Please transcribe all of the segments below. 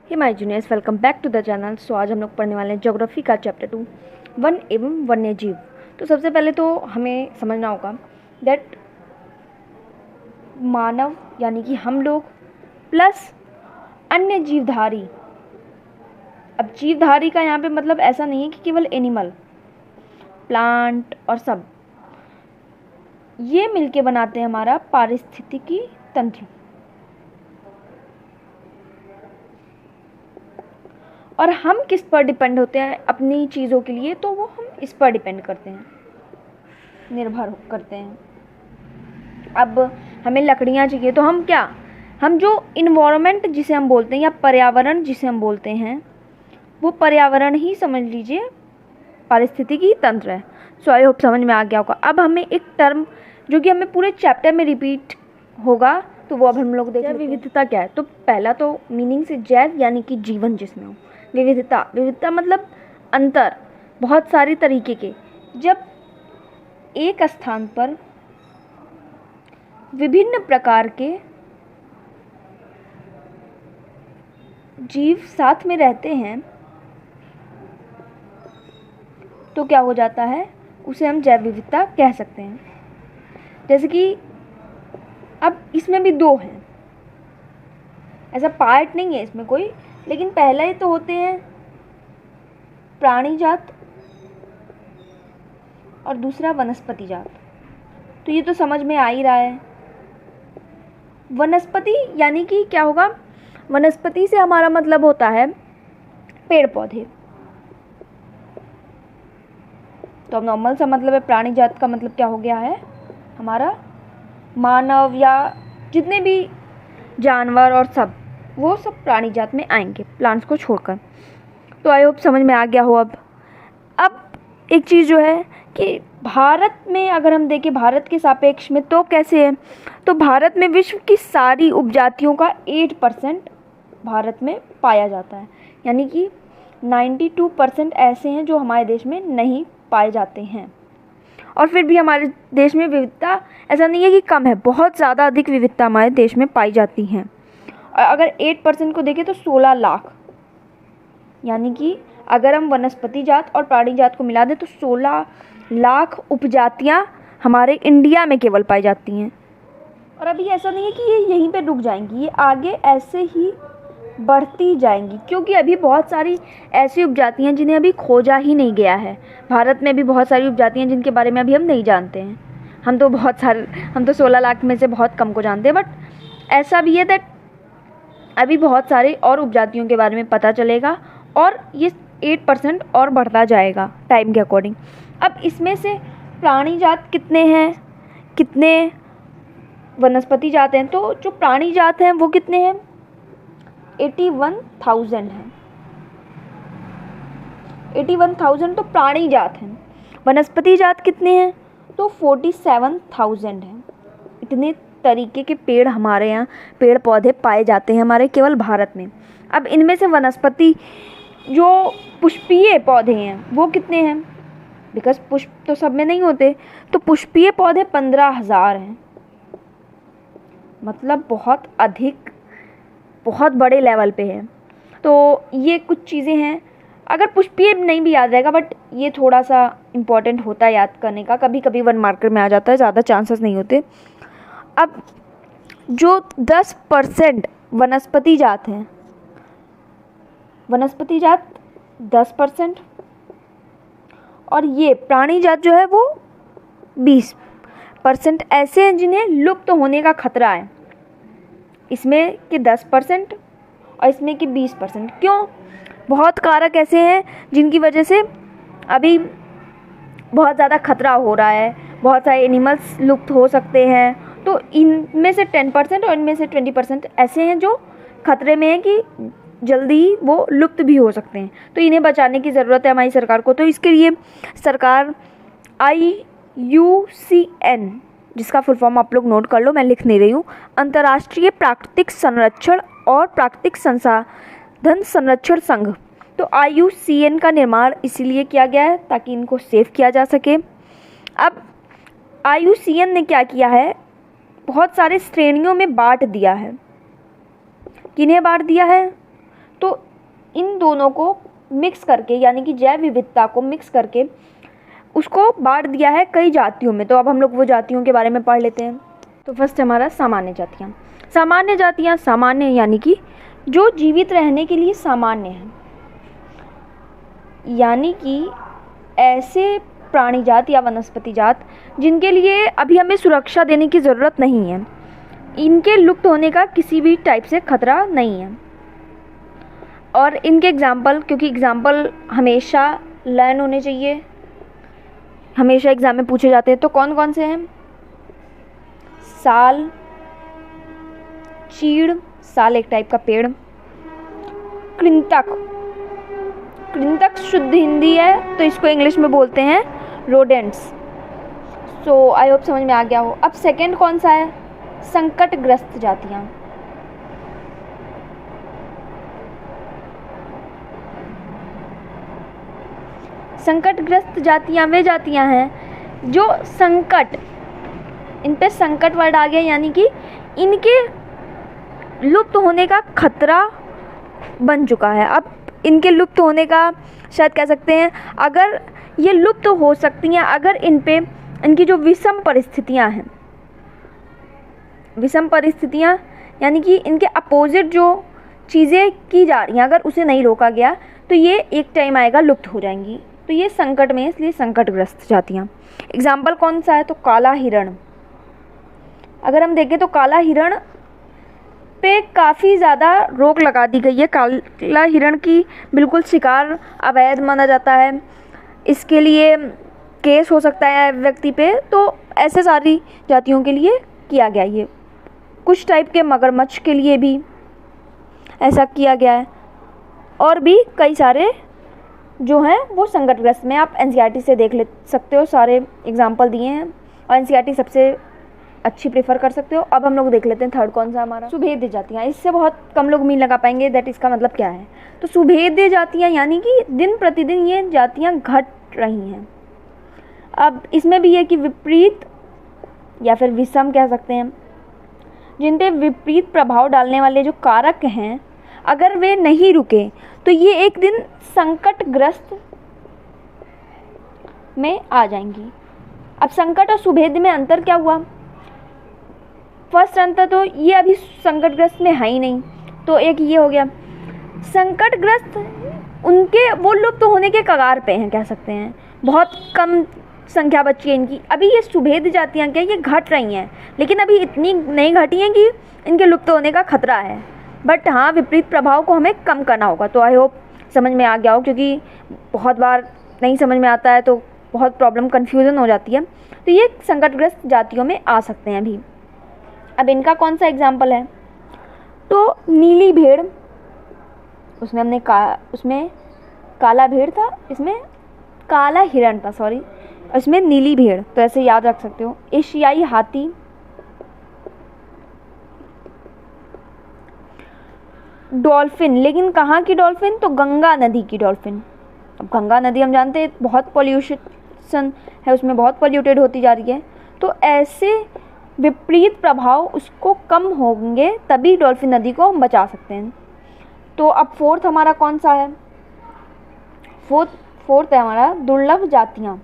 Hey my juniors, welcome back to the channel. So आज हम लोग पढ़ने वाले हैं ज्योग्राफी का चैप्टर 2, वन एवं वन्य जीव। तो सबसे पहले तो हमें समझना होगा दैट मानव यानी कि हम लोग प्लस अन्य जीवधारी। अब जीवधारी का यहाँ पे मतलब ऐसा नहीं है कि केवल एनिमल, प्लांट और सब ये मिलके बनाते हैं हमारा पारिस्थितिकी तंत्र। और हम किस पर डिपेंड होते हैं अपनी चीज़ों के लिए, तो वो हम इस पर डिपेंड करते हैं, निर्भर करते हैं। अब हमें लकड़ियाँ चाहिए तो हम जो इन्वायरमेंट जिसे हम बोलते हैं या पर्यावरण जिसे हम बोलते हैं, वो पर्यावरण ही समझ लीजिए पारिस्थितिकी तंत्र है। सो आई होप समझ में आ गया होगा। अब हमें एक टर्म जो कि हमें पूरे चैप्टर में रिपीट होगा, तो वो अब हम लोग देखें। विविधता क्या है? तो पहला तो मीनिंग से जैव यानी कि जीवन जिसमें हो। विविधता मतलब अंतर, बहुत सारी तरीके के। जब एक स्थान पर विभिन्न प्रकार के जीव साथ में रहते हैं तो क्या हो जाता है, उसे हम जैव विविधता कह सकते हैं। जैसे कि अब इसमें भी दो हैं, ऐसा पार्ट नहीं है इसमें कोई, लेकिन पहला ही तो होते हैं प्राणी जात और दूसरा वनस्पति जात। तो ये तो समझ में आ ही रहा है। वनस्पति यानी कि क्या होगा, वनस्पति से हमारा मतलब होता है पेड़ पौधे। तो अब नॉर्मल सा मतलब है, प्राणी जात का मतलब क्या हो गया है, हमारा मानव या जितने भी जानवर और सब, वो सब प्राणी जात में आएंगे, प्लांट्स को छोड़कर। तो आई होप समझ में आ गया हो। अब एक चीज़ जो है कि भारत में अगर हम देखें भारत के सापेक्ष में तो कैसे है, तो भारत में विश्व की सारी उपजातियों का 8% भारत में पाया जाता है। यानी कि 92% ऐसे हैं जो हमारे देश में नहीं पाए जाते हैं। और फिर भी हमारे देश में विविधता ऐसा नहीं है कि कम है, बहुत ज़्यादा अधिक विविधता हमारे देश में पाई जाती हैं। और अगर 8% को देखें तो 16 लाख, यानी कि अगर हम वनस्पति जात और प्राणी जात को मिला दें तो 16 लाख उपजातियां हमारे इंडिया में केवल पाई जाती हैं। और अभी ऐसा नहीं है कि ये यहीं पे रुक जाएंगी, ये आगे ऐसे ही बढ़ती जाएंगी, क्योंकि अभी बहुत सारी ऐसी उपजातियां जिन्हें अभी खोजा ही नहीं गया है। भारत में भी बहुत सारी उपजातियां जिनके बारे में अभी हम नहीं जानते हैं। हम तो 16 लाख में से बहुत कम को जानते हैं, बट ऐसा भी है दैट अभी बहुत सारे और उपजातियों के बारे में पता चलेगा और ये 8% और बढ़ता जाएगा टाइम के अकॉर्डिंग। अब इसमें से प्राणी जात कितने हैं, कितने वनस्पति जात हैं? तो जो प्राणी जात हैं वो कितने हैं, 81,000 हैं। 81,000 तो प्राणी जात हैं। वनस्पति जात कितने हैं? तो 47,000 हैं। इतने तरीके के पेड़ हमारे यहाँ, पेड़ पौधे पाए जाते हैं हमारे केवल भारत में। अब इनमें से वनस्पति जो पुष्पीय पौधे हैं वो कितने हैं, बिकॉज पुष्प तो सब में नहीं होते, तो पुष्पीय पौधे 15,000 हैं। मतलब बहुत अधिक, बहुत बड़े लेवल पे है। तो ये कुछ चीज़ें हैं, अगर पुष्पीय नहीं भी याद रहेगा, बट ये थोड़ा सा इम्पॉर्टेंट होता है याद करने का। कभी कभी 1 मार्कर में आ जाता है, ज़्यादा चांसेस नहीं होते। अब जो 10% वनस्पति जात हैं, वनस्पति जात 10%, और ये प्राणी जात जो है वो 20% ऐसे हैं जिन्हें लुप्त होने का खतरा है। इसमें कि 10% और इसमें कि 20%। क्यों? बहुत कारक ऐसे हैं जिनकी वजह से अभी बहुत ज़्यादा खतरा हो रहा है, बहुत सारे एनिमल्स लुप्त हो सकते हैं। तो इनमें से 10% और इनमें से 20% ऐसे हैं जो खतरे में हैं कि जल्दी वो लुप्त भी हो सकते हैं। तो इन्हें बचाने की ज़रूरत है हमारी सरकार को। तो इसके लिए सरकार IUCN, जिसका फुल फॉर्म आप लोग नोट कर लो, मैं लिख नहीं रही हूँ, अंतर्राष्ट्रीय प्राकृतिक संरक्षण और प्राकृतिक संसाधन संरक्षण संघ, तो IUCN का निर्माण इसीलिए किया गया है ताकि इनको सेव किया जा सके। अब IUCN ने क्या किया है, बहुत सारे श्रेणियों में बांट दिया है। किन्हें बांट दिया है? तो इन दोनों को मिक्स करके, यानी कि जैव विविधता को मिक्स करके उसको बांट दिया है कई जातियों में। तो अब हम लोग वो जातियों के बारे में पढ़ लेते हैं। तो फर्स्ट हमारा सामान्य जातियाँ। सामान्य जातियाँ, सामान्य यानी कि जो जीवित रहने के लिए सामान्य हैं, यानी कि ऐसे प्राणी जात या वनस्पति जात जिनके लिए अभी हमें सुरक्षा देने की ज़रूरत नहीं है, इनके लुप्त होने का किसी भी टाइप से खतरा नहीं है। और इनके एग्जाम्पल, क्योंकि एग्जाम्पल हमेशा लर्न होने चाहिए, हमेशा एग्जाम में पूछे जाते हैं, तो कौन कौन से हैं? साल, चीड़, साल एक टाइप का पेड़, कृंतक, कृंतक शुद्ध हिंदी है तो इसको इंग्लिश में बोलते हैं रोडेंट्स। सो आई होप समझ में आ गया हो। अब सेकंड कौन सा है? संकटग्रस्त जातियाँ। संकटग्रस्त जातियाँ वे जातियाँ हैं जो संकट, इन पे संकट वर्ड आ गया, यानी कि इनके लुप्त होने का खतरा बन चुका है। अब इनके लुप्त होने का शायद कह सकते हैं, अगर ये लुप्त हो सकती हैं अगर इन पे इनकी जो विषम परिस्थितियां हैं, विषम परिस्थितियां यानी कि इनके अपोजिट जो चीज़ें की जा रही हैं, अगर उसे नहीं रोका गया तो ये एक टाइम आएगा लुप्त हो जाएंगी। तो ये संकट में, इसलिए संकटग्रस्त जातियाँ। एग्जाम्पल कौन सा है? तो काला हिरण। अगर हम देखें तो काला हिरण पे काफ़ी ज़्यादा रोक लगा दी गई है। काला हिरण की बिल्कुल शिकार अवैध माना जाता है, इसके लिए केस हो सकता है व्यक्ति पे। तो ऐसे सारी जातियों के लिए किया गया ये। कुछ टाइप के मगरमच्छ के लिए भी ऐसा किया गया है, और भी कई सारे जो हैं वो संकटग्रस्त में। आप एनसीईआरटी से देख ले सकते हो, सारे एग्जाम्पल दिए हैं और एनसीईआरटी सबसे अच्छी प्रेफर कर सकते हो। अब हम लोग देख लेते हैं थर्ड कौन सा हमारा, सुभेद्य जातियाँ। इससे बहुत कम लोग मीन लगा पाएंगे दैट इसका मतलब क्या है। तो सुभेद्य जातियाँ यानी कि दिन प्रतिदिन ये जातियाँ घट रही हैं। अब इसमें भी है कि विपरीत या फिर विषम कह सकते हैं, जिन पे विपरीत प्रभाव डालने वाले जो कारक हैं, अगर वे नहीं रुके तो ये एक दिन संकटग्रस्त में आ जाएंगी। अब संकट और सुभेद्य में अंतर क्या हुआ? फर्स्ट अंतर तो ये अभी संकटग्रस्त में है ही नहीं, तो एक ये हो गया। संकटग्रस्त उनके वो लुप्त होने के कगार पे हैं, कह सकते हैं, बहुत कम संख्या बची है इनकी। अभी ये सुभेद्य जातियाँ क्या ये घट रही हैं, लेकिन अभी इतनी नहीं घटी हैं कि इनके लुप्त होने का खतरा है। बट हाँ, विपरीत प्रभाव को हमें कम करना होगा। तो आई होप समझ में आ गया हो, क्योंकि बहुत बार नहीं समझ में आता है तो बहुत प्रॉब्लम कन्फ्यूज़न हो जाती है। तो ये संकटग्रस्त जातियों में आ सकते हैं अभी। अब इनका कौन सा एग्जाम्पल है? तो नीली भेड़, उसमें हमने उसमें काला भेड़ था, इसमें काला हिरण था, सॉरी, इसमें नीली भेड़, तो ऐसे याद रख सकते हो। एशियाई हाथी, डॉल्फिन, लेकिन कहाँ की डॉल्फिन? तो गंगा नदी की डॉल्फिन। अब गंगा नदी हम जानते हैं बहुत पॉल्यूशन है, उसमें बहुत पॉल्यूटेड होती जा रही है। तो ऐसे विपरीत प्रभाव उसको कम होंगे, तभी डॉल्फिन नदी को हम बचा सकते हैं। तो अब फोर्थ हमारा कौन सा है? फोर्थ है हमारा दुर्लभ जातियाँ।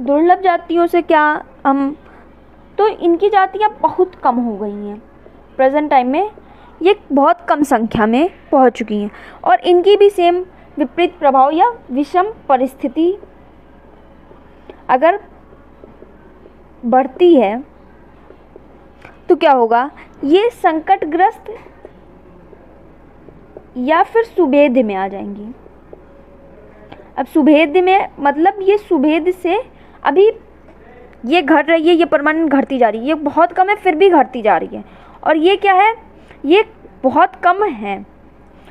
दुर्लभ जातियों से क्या हम, तो इनकी जातियाँ बहुत कम हो गई हैं प्रेजेंट टाइम में, ये बहुत कम संख्या में पहुंच चुकी हैं, और इनकी भी सेम विपरीत प्रभाव या विषम परिस्थिति अगर बढ़ती है तो क्या होगा? ये संकटग्रस्त या फिर सुभेद्य में आ जाएंगी। अब सुभेद्य में मतलब ये सुभेद्य से अभी ये घट रही है, ये परमानेंट घटती जा रही है, ये बहुत कम है फिर भी घटती जा रही है, और ये क्या है? ये बहुत कम है।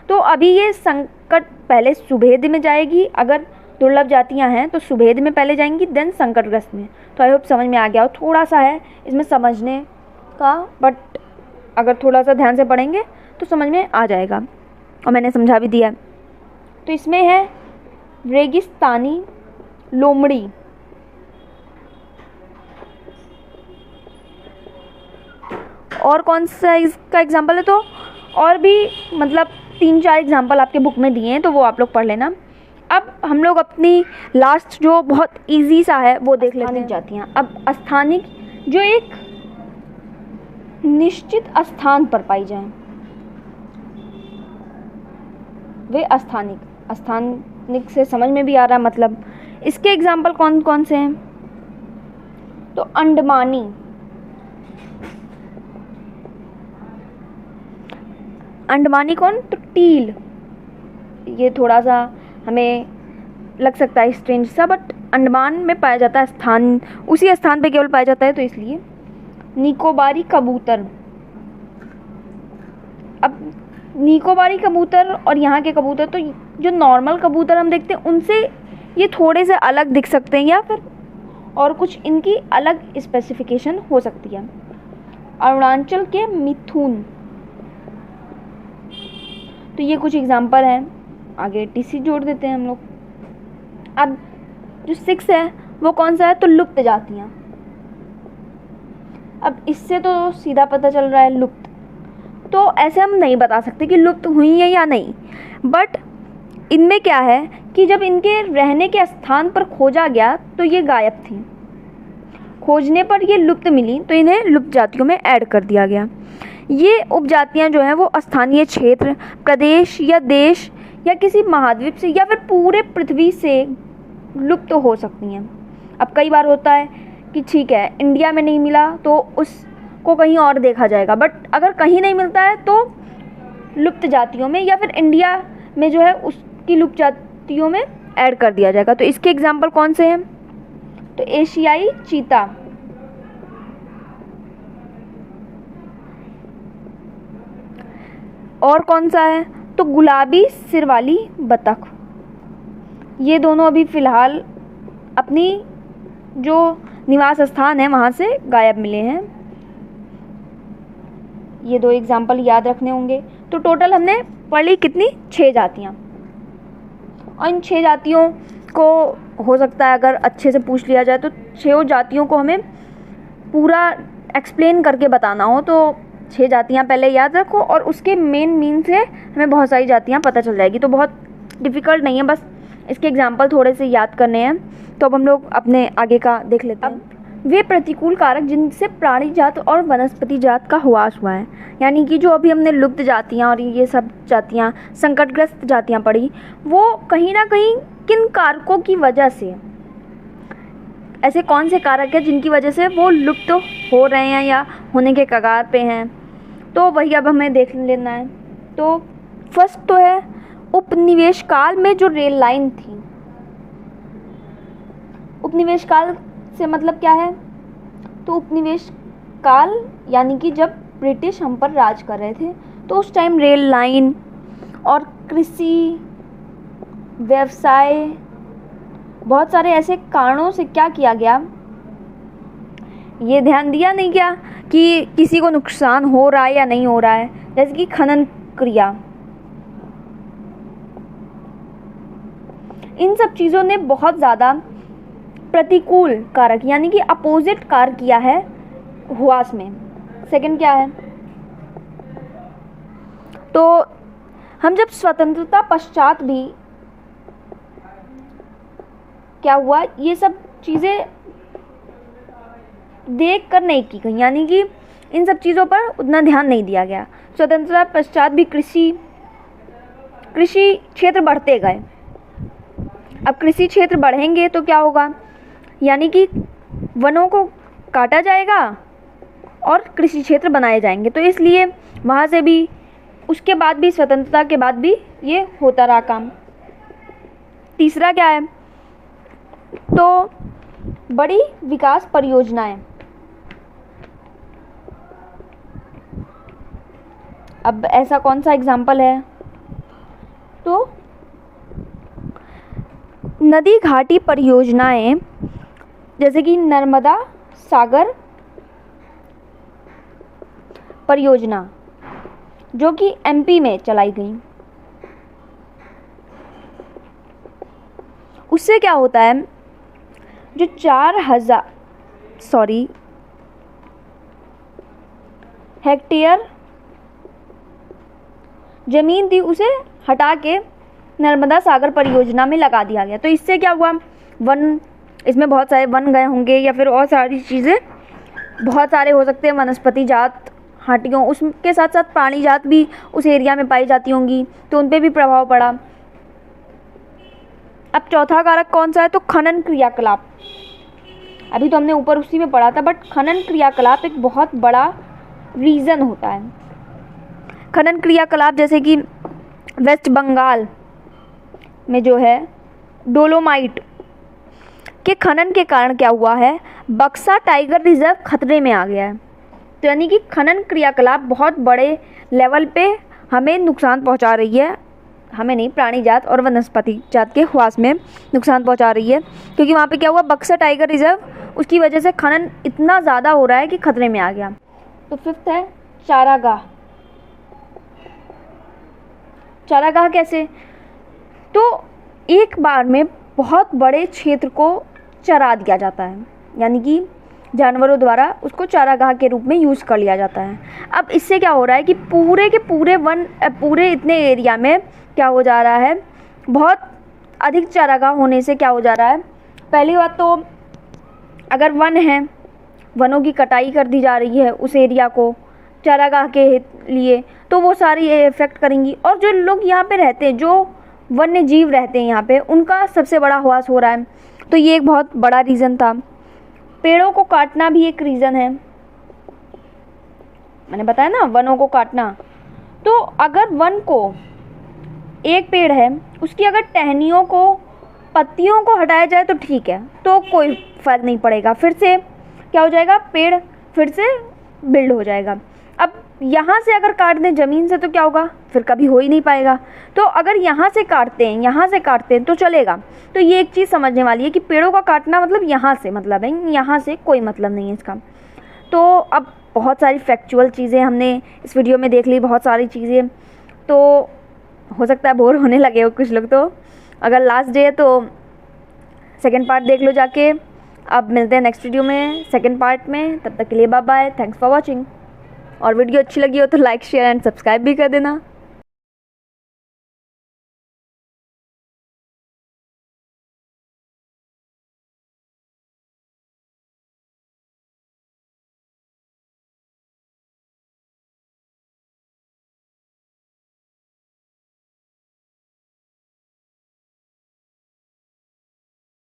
तो अभी ये संकट पहले सुभेद्य में जाएगी, अगर दुर्लभ जातियां हैं तो सुभेद्य में पहले जाएंगी, देन संकटग्रस्त में। तो आई होप समझ में आ गया हो। थोड़ा सा है इसमें समझने का, बट अगर थोड़ा सा ध्यान से पढ़ेंगे तो समझ में आ जाएगा, और मैंने समझा भी दिया। तो इसमें है रेगिस्तानी लोमड़ी, और कौन सा इसका एग्जाम्पल है, तो और भी मतलब 3-4 एग्जाम्पल आपके बुक में दिए हैं, तो वो आप लोग पढ़ लेना। अब हम लोग अपनी लास्ट जो बहुत इजी सा है वो देख लेते हैं, जातियाँ। अब स्थानिक जो एक निश्चित स्थान पर पाई जाएं, वे स्थानिक से समझ में भी आ रहा है मतलब। इसके एग्जाम्पल कौन कौन से हैं, तो अंडमानी कौन, तो टील। ये थोड़ा सा हमें लग सकता है स्ट्रेंज सा, बट अंडमान में पाया जाता है, स्थान उसी स्थान पे केवल पाया जाता है, तो इसलिए। निकोबारी कबूतर। अब निकोबारी कबूतर और यहाँ के कबूतर, तो जो नॉर्मल कबूतर हम देखते हैं उनसे ये थोड़े से अलग दिख सकते हैं, या फिर और कुछ इनकी अलग स्पेसिफिकेशन हो सकती है। अरुणाचल के मिथुन, तो ये कुछ एग्जाम्पल हैं। आगे टीसी जोड़ देते हैं हम लोग। अब जो 6 है वो कौन सा है, तो लुप्त जातियाँ। अब इससे तो सीधा पता चल रहा है लुप्त, तो ऐसे हम नहीं बता सकते कि लुप्त हुई है या नहीं, बट इनमें क्या है कि जब इनके रहने के स्थान पर खोजा गया तो ये गायब थी, खोजने पर ये लुप्त मिली, तो इन्हें लुप्त जातियों में ऐड कर दिया गया। ये उपजातियां जो हैं वो स्थानीय क्षेत्र, प्रदेश या देश या किसी महाद्वीप से या फिर पूरे पृथ्वी से लुप्त हो सकती हैं। अब कई बार होता है कि ठीक है इंडिया में नहीं मिला तो उसको कहीं और देखा जाएगा, बट अगर कहीं नहीं मिलता है तो लुप्त जातियों में या फिर इंडिया में जो है उसकी लुप्त जातियों में ऐड कर दिया जाएगा। तो इसके एग्जाम्पल कौन से हैं, तो एशियाई चीता, और कौन सा है, तो गुलाबी सिर वाली बतख। ये दोनों अभी फ़िलहाल अपनी जो निवास स्थान है वहाँ से गायब मिले हैं। ये 2 एग्जाम्पल याद रखने होंगे। तो टोटल हमने पढ़ ली कितनी, 6 जातियाँ। और इन 6 जातियों को हो सकता है अगर अच्छे से पूछ लिया जाए तो 6 जातियों को हमें पूरा एक्सप्लेन करके बताना हो तो 6 जातियाँ पहले याद रखो, और उसके मेन मीन से हमें बहुत सारी जातियाँ पता चल जाएगी। तो बहुत डिफ़िकल्ट नहीं है, बस इसके एग्जाम्पल थोड़े से याद करने हैं। तो अब हम लोग अपने आगे का देख लेते हैं। वे प्रतिकूल कारक जिनसे प्राणी जात और वनस्पति जात का ह्रास हुआ है, यानी कि जो अभी हमने लुप्त जातियाँ और ये सब जातियाँ संकटग्रस्त जातियाँ पढ़ी, वो कहीं ना कहीं किन कारकों की वजह से, ऐसे कौन से कारक हैं जिनकी वजह से वो लुप्त हो रहे हैं या होने के कगार पे हैं, तो वही अब हमें देख लेना है। तो फर्स्ट तो है उपनिवेश काल में जो रेल लाइन थी। उपनिवेश काल से मतलब क्या है, तो उपनिवेश काल यानी कि जब ब्रिटिश हम पर राज कर रहे थे तो उस टाइम रेल लाइन और कृषि व्यवसाय, बहुत सारे ऐसे कारणों से क्या किया गया, ये ध्यान दिया नहीं गया कि किसी को नुकसान हो रहा है या नहीं हो रहा है। जैसे कि खनन क्रिया, इन सब चीज़ों ने बहुत ज़्यादा प्रतिकूल कारक यानी कि अपोजिट कार्य किया है ह्रास में। सेकंड क्या है, तो हम जब स्वतंत्रता पश्चात भी क्या हुआ, ये सब चीज़ें देख कर नहीं की गई, यानी कि इन सब चीज़ों पर उतना ध्यान नहीं दिया गया। स्वतंत्रता पश्चात भी कृषि क्षेत्र बढ़ते गए। अब कृषि क्षेत्र बढ़ेंगे तो क्या होगा, यानी कि वनों को काटा जाएगा और कृषि क्षेत्र बनाए जाएंगे। तो इसलिए वहाँ से भी उसके बाद भी स्वतंत्रता के बाद भी ये होता रहा काम। तीसरा क्या है, तो बड़ी विकास परियोजनाएं। अब ऐसा कौन सा एग्जाम्पल है, तो नदी घाटी परियोजनाएं, जैसे कि नर्मदा सागर परियोजना जो कि एमपी में चलाई गई। उससे क्या होता है, जो हेक्टेयर ज़मीन थी उसे हटा के नर्मदा सागर परियोजना में लगा दिया गया। तो इससे क्या हुआ, वन, इसमें बहुत सारे वन गए होंगे या फिर और सारी चीज़ें, बहुत सारे हो सकते हैं वनस्पति जात, हाथियों, उसके साथ साथ प्राणी जात भी उस एरिया में पाई जाती होंगी, तो उन पे भी प्रभाव पड़ा। अब चौथा कारक कौन सा है, तो खनन क्रियाकलाप। अभी तो हमने ऊपर उसी में पढ़ा था, बट खनन क्रियाकलाप एक बहुत बड़ा रीज़न होता है। खनन क्रियाकलाप जैसे कि वेस्ट बंगाल में जो है डोलोमाइट के खनन के कारण क्या हुआ है, बक्सा टाइगर रिजर्व खतरे में आ गया है। तो यानी कि खनन क्रियाकलाप बहुत बड़े लेवल पे हमें नुकसान पहुंचा रही है, हमें नहीं, प्राणी जात और वनस्पति जात के हुआस में नुकसान पहुंचा रही है, क्योंकि वहाँ पे क्या हुआ, बक्सा टाइगर रिजर्व, उसकी वजह से खनन इतना ज़्यादा हो रहा है कि खतरे में आ गया। तो फिफ्थ है चारागाह। चारागाह कैसे, तो एक बार में बहुत बड़े क्षेत्र को चरा दिया जाता है, यानी कि जानवरों द्वारा उसको चारागाह के रूप में यूज़ कर लिया जाता है। अब इससे क्या हो रहा है कि पूरे के पूरे इतने एरिया में क्या हो जा रहा है, बहुत अधिक चारागाह होने से क्या हो जा रहा है, पहली बात तो अगर वन है, वनों की कटाई कर दी जा रही है उस एरिया को चारागाह के लिए, तो वो सारी इफेक्ट करेंगी। और जो लोग यहाँ पे रहते हैं, जो वन्य जीव रहते हैं यहाँ पे, उनका सबसे बड़ा ह्रास हो रहा है। तो ये एक बहुत बड़ा रीज़न था। पेड़ों को काटना भी एक रीज़न है, मैंने बताया ना, वनों को काटना। तो अगर वन को, एक पेड़ है, उसकी अगर टहनियों को, पत्तियों को हटाया जाए तो ठीक है, तो कोई फ़र्क नहीं पड़ेगा, फिर से क्या हो जाएगा, पेड़ फिर से बिल्ड हो जाएगा। अब यहाँ से अगर काट दें ज़मीन से तो क्या होगा, फिर कभी हो ही नहीं पाएगा। तो अगर यहाँ से काटते हैं तो चलेगा। तो ये एक चीज़ समझने वाली है कि पेड़ों का काटना मतलब यहाँ से मतलब है, यहाँ से कोई मतलब नहीं है इसका। तो अब बहुत सारी फैक्चुअल चीज़ें हमने इस वीडियो में देख ली, बहुत सारी चीज़ें, तो हो सकता है बोर होने लगे हो कुछ लोग। तो अगर लास्ट डे है तो सेकेंड पार्ट देख लो जाके। अब मिलते हैं नेक्स्ट वीडियो में सेकेंड पार्ट में, तब तक के लिए bye bye, thanks for watching. और वीडियो अच्छी लगी हो तो लाइक, शेयर एंड सब्सक्राइब भी कर देना।